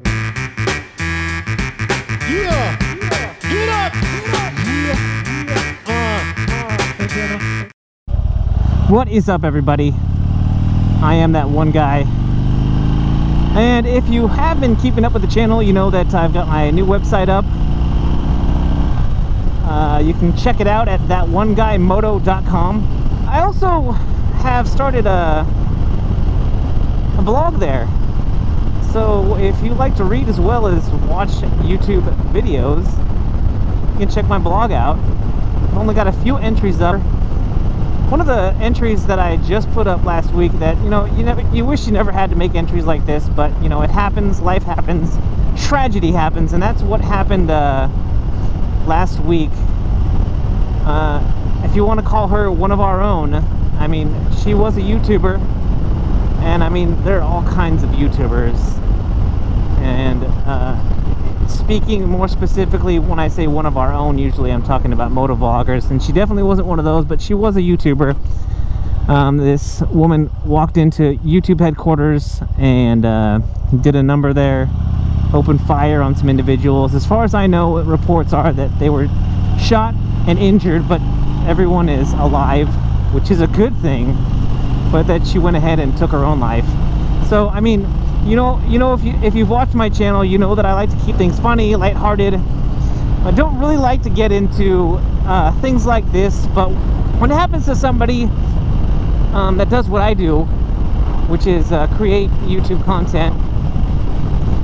Yeah! Get up! What is up, everybody? I am that one guy. And if you have been keeping up with the channel, you know that I've got my new website up. You can check it out at thatoneguymoto.com. I also have started a blog there. So if you like to read as well as watch YouTube videos, you can check my blog out. I've only got a few entries up. One of the entries that I just put up last week that, you wish you never had to make entries like this, but, it happens, life happens, tragedy happens, and that's what happened last week. If you want to call her one of our own, I mean, she was a YouTuber, and I mean, there are all kinds of YouTubers, and speaking more specifically, when I say one of our own, usually I'm talking about motovloggers, and she definitely wasn't one of those, but she was a YouTuber. This woman walked into YouTube headquarters and did a number there, opened fire on some individuals. As far as I know, reports are that they were shot and injured, but everyone is alive, which is a good thing, but that she went ahead and took her own life. So, I mean, if you've watched my channel, you know that I like to keep things funny, lighthearted. I don't really like to get into things like this, but when it happens to somebody that does what I do, which is create YouTube content,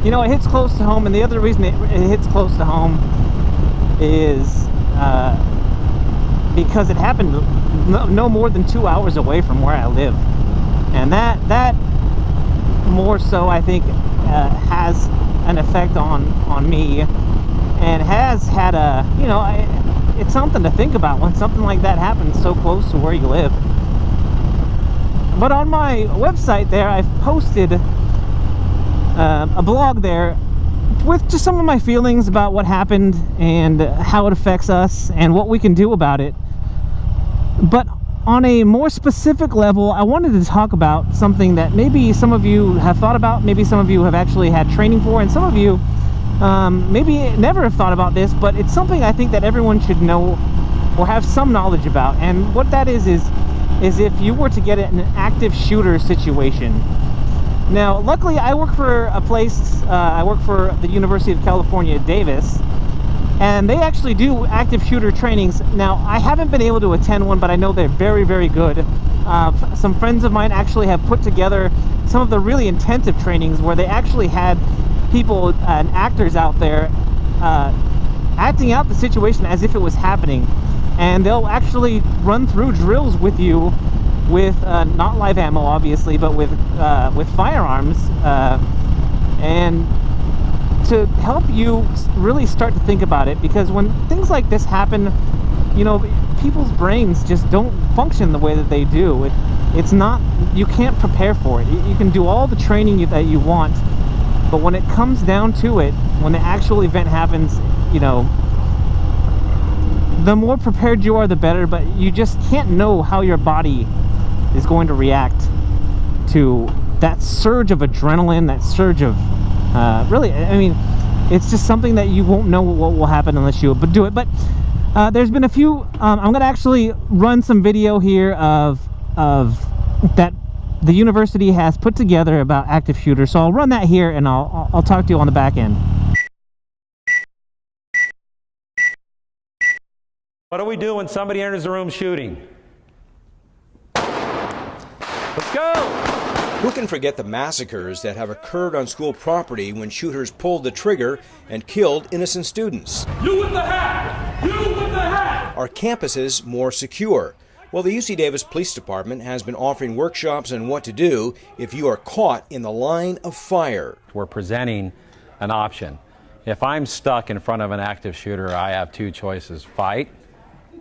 it hits close to home. And the other reason it hits close to home is because it happened no more than 2 hours away from where I live, and that more so, I think, has an effect on me, and has had a, it's something to think about when something like that happens so close to where you live. But on my website there, I've posted a blog there with just some of my feelings about what happened and how it affects us and what we can do about it. But on a more specific level, I wanted to talk about something that maybe some of you have thought about, maybe some of you have actually had training for, and some of you maybe never have thought about this, but it's something I think that everyone should know or have some knowledge about. And what that is if you were to get in an active shooter situation. Now, luckily, I work for a place, I work for the University of California, Davis, and they actually do active shooter trainings. Now, I haven't been able to attend one, but I know they're very, very good. Some friends of mine actually have put together some of the really intensive trainings where they actually had people and actors out there acting out the situation as if it was happening. And they'll actually run through drills with you with not live ammo, obviously, but with firearms, and to help you really start to think about it. Because when things like this happen, people's brains just don't function the way that they do. It's not, you can't prepare for it. You can do all the training that you want, but when it comes down to it, when the actual event happens, the more prepared you are, the better. But you just can't know how your body is going to react to that surge of adrenaline, that surge of really, I mean, it's just something that you won't know what will happen unless you do it. But there's been a few, I'm gonna actually run some video here of that the university has put together about active shooters. So I'll run that here, and I'll talk to you on the back end. What do we do when somebody enters the room shooting? Let's go! Who can forget the massacres that have occurred on school property when shooters pulled the trigger and killed innocent students? You with the hat! You with the hat! Are campuses more secure? Well, the UC Davis Police Department has been offering workshops on what to do if you are caught in the line of fire. We're presenting an option. If I'm stuck in front of an active shooter, I have two choices: fight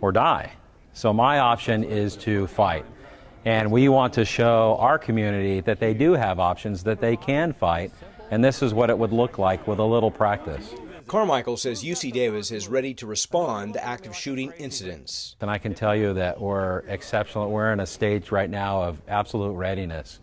or die. So my option is to fight. And we want to show our community that they do have options, that they can fight, and this is what it would look like with a little practice. Carmichael says UC Davis is ready to respond to active shooting incidents. And I can tell you that we're exceptional. We're in a stage right now of absolute readiness.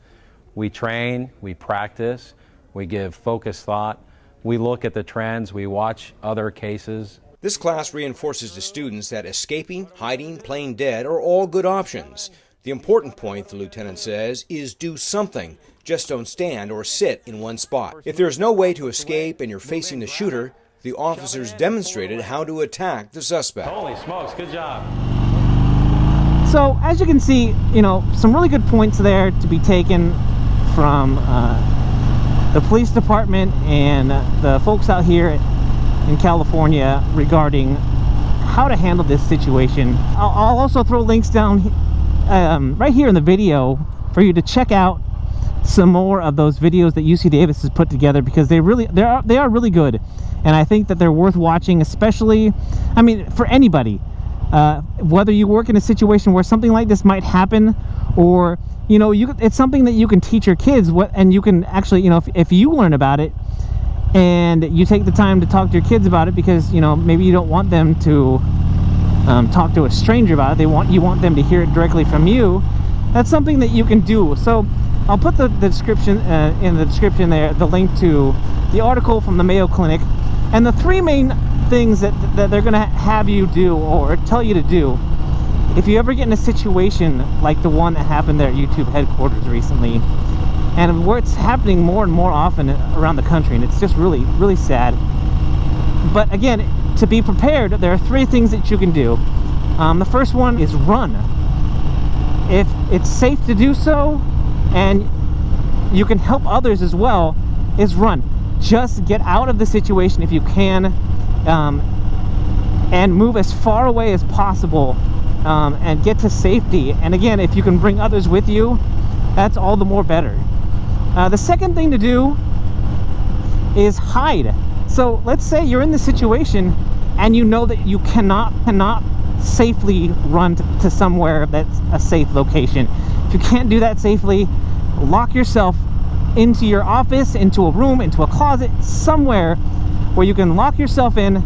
We train, we practice, we give focused thought. We look at the trends, we watch other cases. This class reinforces to students that escaping, hiding, playing dead are all good options. The important point, the lieutenant says, is do something. Just don't stand or sit in one spot. If there is no way to escape and you're facing the shooter, the officers demonstrated how to attack the suspect. Holy smokes, good job. So, as you can see, you know, some really good points there to be taken from the police department and the folks out here in California regarding how to handle this situation. I'll also throw links down right here in the video for you to check out some more of those videos that UC Davis has put together, because they are really good, and I think that they're worth watching, especially, I mean, for anybody, whether you work in a situation where something like this might happen, or you know, it's something that you can teach your kids, and you can actually, you know, if you learn about it and you take the time to talk to your kids about it, because you know, maybe you don't want them to talk to a stranger about it, you want them to hear it directly from you. That's something that you can do. So I'll put the description in the description there, the link to the article from the Mayo Clinic, and the three main things that they're going to have you do or tell you to do if you ever get in a situation like the one that happened there at YouTube headquarters recently, and where it's happening more and more often around the country, and it's just really sad. But again, to be prepared, there are three things that you can do. The first one is run. If it's safe to do so, and you can help others as well, is run. Just get out of the situation if you can, and move as far away as possible, and get to safety. And again, if you can bring others with you, that's all the more better. The second thing to do is hide. So let's say you're in this situation and you know that you cannot safely run to somewhere that's a safe location. If you can't do that safely, lock yourself into your office, into a room, into a closet, somewhere where you can lock yourself in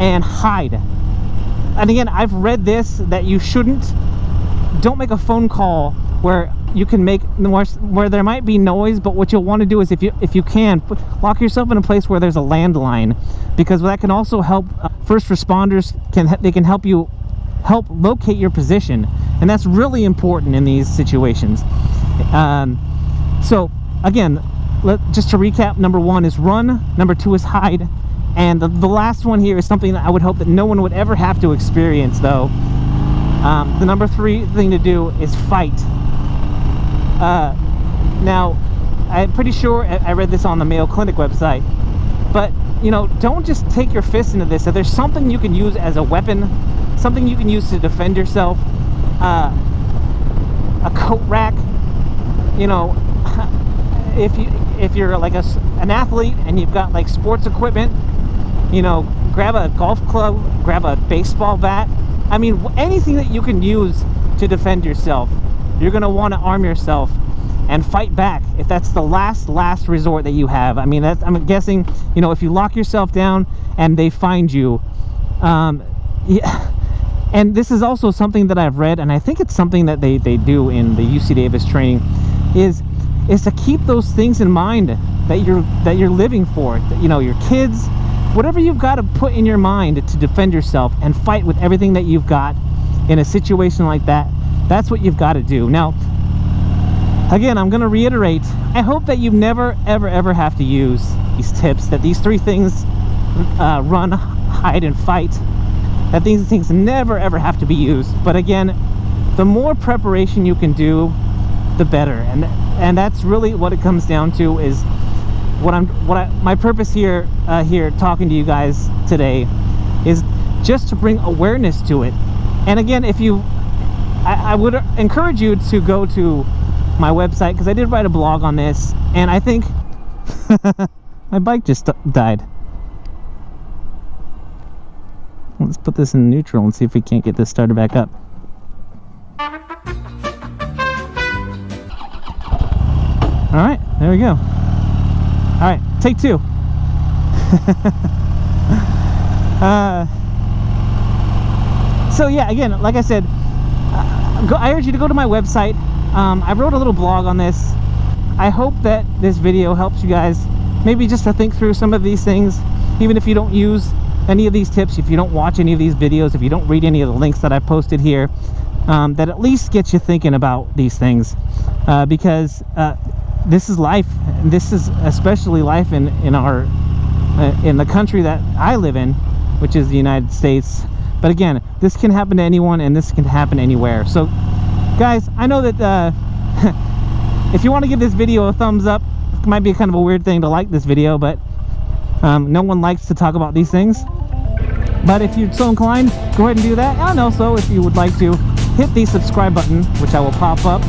and hide. And again, I've read this, that you don't make a phone call where you can make where there might be noise, but what you'll want to do is, if you can, lock yourself in a place where there's a landline, because that can also help first responders. They can help locate your position, and that's really important in these situations. So again, just to recap, number one is run, number two is hide, and the last one here is something that I would hope that no one would ever have to experience, though. The number three thing to do is fight. Now, I'm pretty sure I read this on the Mayo Clinic website, but you know, don't just take your fist into this. If there's something you can use as a weapon, something you can use to defend yourself, a coat rack, you know, if you're like an athlete and you've got like sports equipment, you know, grab a golf club, grab a baseball bat. I mean, anything that you can use to defend yourself, you're going to want to arm yourself and fight back if that's the last resort that you have. I mean, I'm guessing, you know, if you lock yourself down and they find you, yeah. And this is also something that I've read, and I think it's something that they do in the UC Davis training, is to keep those things in mind that you're living for. You know, your kids, whatever you've got to put in your mind to defend yourself and fight with everything that you've got in a situation like that. That's what you've got to do. Now, again, I'm going to reiterate, I hope that you never, ever have to use these tips, that these three things, run, hide, and fight, that these things never, ever have to be used. But again, the more preparation you can do, the better. And that's really what it comes down to, is my purpose here talking to you guys today is just to bring awareness to it. And again, I would encourage you to go to my website, because I did write a blog on this, and I think my bike just died. Let's put this in neutral and see if we can't get this started back up. All right, there we go. All right, take two. So yeah, again, like I said, I urge you to go to my website. I wrote a little blog on this. I hope that this video helps you guys maybe just to think through some of these things, even if you don't use any of these tips, if you don't watch any of these videos, if you don't read any of the links that I posted here, that at least gets you thinking about these things, because this is life. This is especially life in the country that I live in, which is the United States. But again, this can happen to anyone, and this can happen anywhere. So guys, I know that if you want to give this video a thumbs up, it might be kind of a weird thing to like this video, but no one likes to talk about these things. But if you're so inclined, go ahead and do that. And also, if you would like to, hit the subscribe button, which I will pop up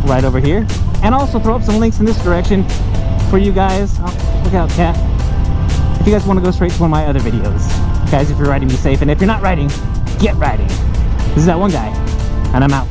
right over here, and also throw up some links in this direction for you guys. Oh, look out, cat. If you guys want to go straight to one of my other videos. Guys, if you're riding, be safe, and if you're not riding, get riding. This is that one guy, and I'm out.